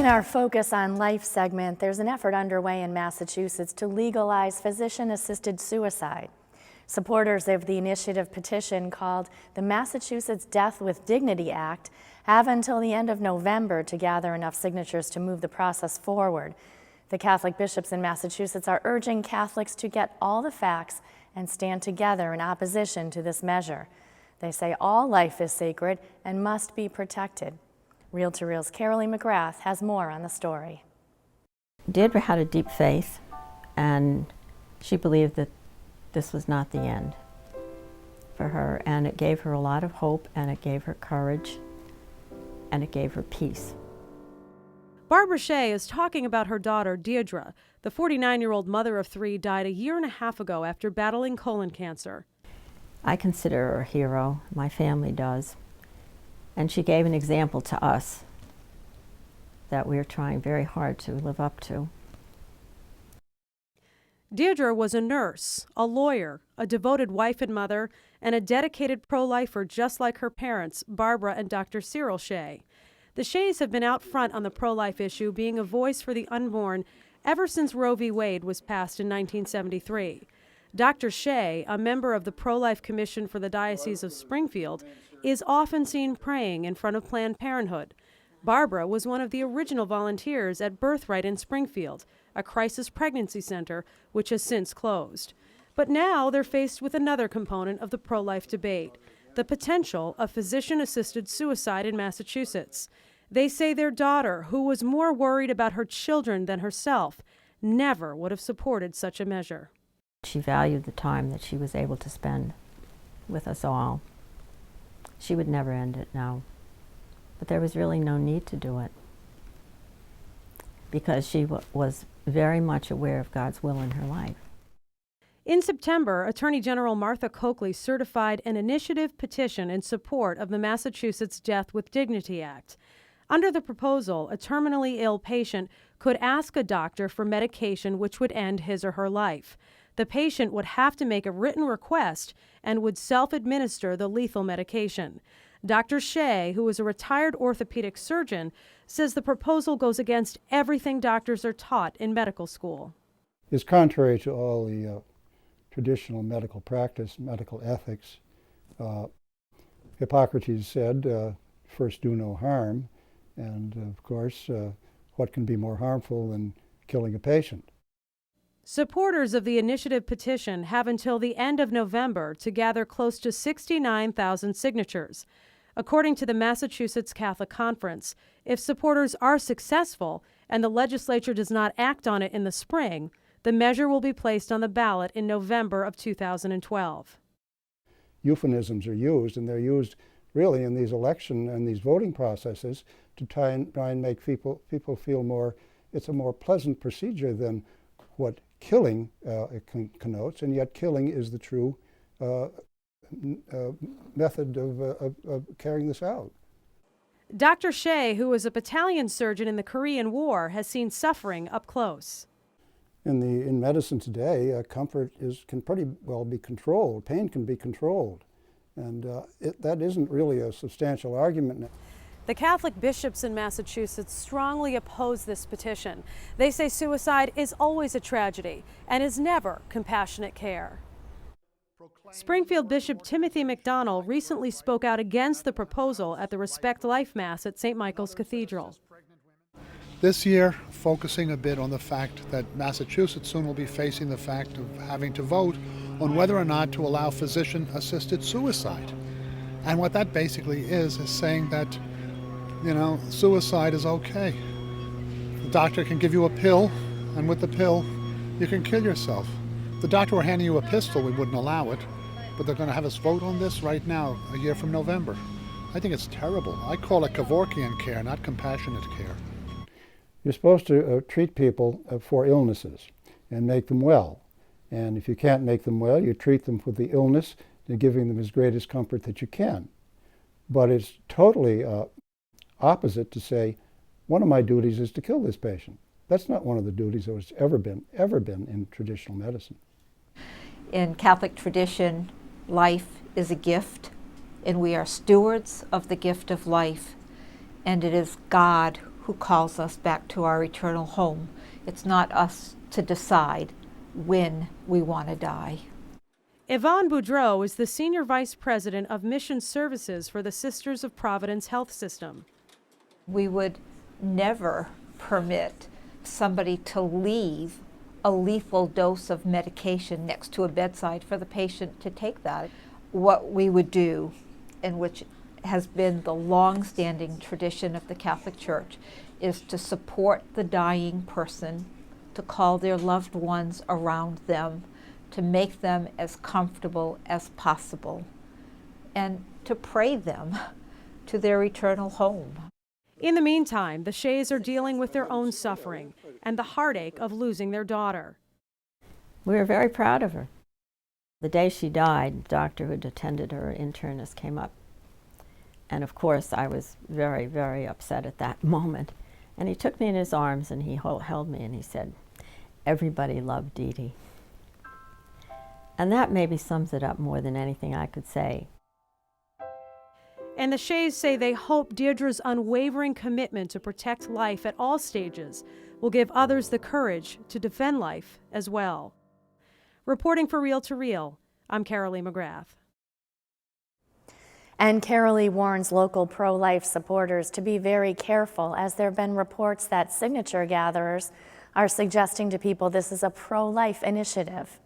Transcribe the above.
In our Focus on Life segment, there's an effort underway in Massachusetts to legalize physician-assisted suicide. Supporters of the initiative petition called the Massachusetts Death with Dignity Act have until the end of November to gather enough signatures to move the process forward. The Catholic bishops in Massachusetts are urging Catholics to get all the facts and stand together in opposition to this measure. They say all life is sacred and must be protected. Reel to Reel's Carolee McGrath has more on the story. Deirdre had a deep faith, and she believed that this was not the end for her, and it gave her a lot of hope, and it gave her courage, and it gave her peace. Barbara Shea is talking about her daughter, Deirdre. The 49-year-old mother of 3 died a year and a half ago after battling colon cancer. I consider her a hero. My family does. And she gave an example to us that we're trying very hard to live up to. Deirdre was a nurse, a lawyer, a devoted wife and mother, and a dedicated pro-lifer just like her parents, Barbara and Dr. Cyril Shea. The Sheas have been out front on the pro-life issue, being a voice for the unborn ever since Roe v. Wade was passed in 1973. Dr. Shea, a member of the Pro-Life Commission for the Diocese of Springfield, is often seen praying in front of Planned Parenthood. Barbara was one of the original volunteers at Birthright in Springfield, a crisis pregnancy center which has since closed. But now they're faced with another component of the pro-life debate, the potential of physician-assisted suicide in Massachusetts. They say their daughter, who was more worried about her children than herself, never would have supported such a measure. She valued the time that she was able to spend with us all. She would never end it now. But there was really no need to do it because she was very much aware of God's will in her life. In September, Attorney General Martha Coakley certified an initiative petition in support of the Massachusetts Death with Dignity Act. Under the proposal, a terminally ill patient could ask a doctor for medication which would end his or her life. The patient would have to make a written request and would self-administer the lethal medication. Dr. Shea, who is a retired orthopedic surgeon, says the proposal goes against everything doctors are taught in medical school. It's contrary to all the traditional medical practice, medical ethics. Hippocrates said, first do no harm, and of course, what can be more harmful than killing a patient? Supporters of the initiative petition have until the end of November to gather close to 69,000 signatures. According to the Massachusetts Catholic Conference, if supporters are successful and the legislature does not act on it in the spring, the measure will be placed on the ballot in November of 2012. Euphemisms are used, and they're used really in these election and these voting processes to try and make people feel more, it's a more pleasant procedure than what killing connotes, and yet killing is the true method of carrying this out. Dr. Shea, who was a battalion surgeon in the Korean War, has seen suffering up close. In medicine today, comfort can pretty well be controlled. Pain can be controlled, and that isn't really a substantial argument. The Catholic bishops in Massachusetts strongly oppose this petition. They say suicide is always a tragedy and is never compassionate care. Springfield Bishop Timothy McDonnell recently spoke out against the proposal at the Respect Life Mass at St. Michael's Cathedral. This year, focusing a bit on the fact that Massachusetts soon will be facing the fact of having to vote on whether or not to allow physician-assisted suicide. And what that basically is saying that, suicide is okay. The doctor can give you a pill, and with the pill, you can kill yourself. If the doctor were handing you a pistol, we wouldn't allow it, but they're going to have us vote on this right now, a year from November. I think it's terrible. I call it Kevorkian care, not compassionate care. You're supposed to treat people for illnesses and make them well. And if you can't make them well, you treat them for the illness and giving them as greatest comfort that you can. But it's totally opposite to say, one of my duties is to kill this patient. That's not one of the duties that has ever been in traditional medicine. In Catholic tradition, life is a gift, and we are stewards of the gift of life, and it is God who calls us back to our eternal home. It's not us to decide when we want to die. Yvonne Boudreau is the Senior Vice President of Mission Services for the Sisters of Providence Health System. We would never permit somebody to leave a lethal dose of medication next to a bedside for the patient to take that. What we would do, and which has been the long-standing tradition of the Catholic Church, is to support the dying person, to call their loved ones around them, to make them as comfortable as possible, and to pray them to their eternal home. In the meantime, the Shays are dealing with their own suffering and the heartache of losing their daughter. We were very proud of her. The day she died, the doctor who'd attended her internist came up. And of course, I was very, very upset at that moment. And he took me in his arms and he held me and he said, "Everybody loved Dee Dee." And that maybe sums it up more than anything I could say. And the Shays say they hope Deirdre's unwavering commitment to protect life at all stages will give others the courage to defend life as well. Reporting for Reel to Reel, I'm Carolee McGrath. And Carolee warns local pro-life supporters to be very careful, as there have been reports that signature gatherers are suggesting to people this is a pro-life initiative.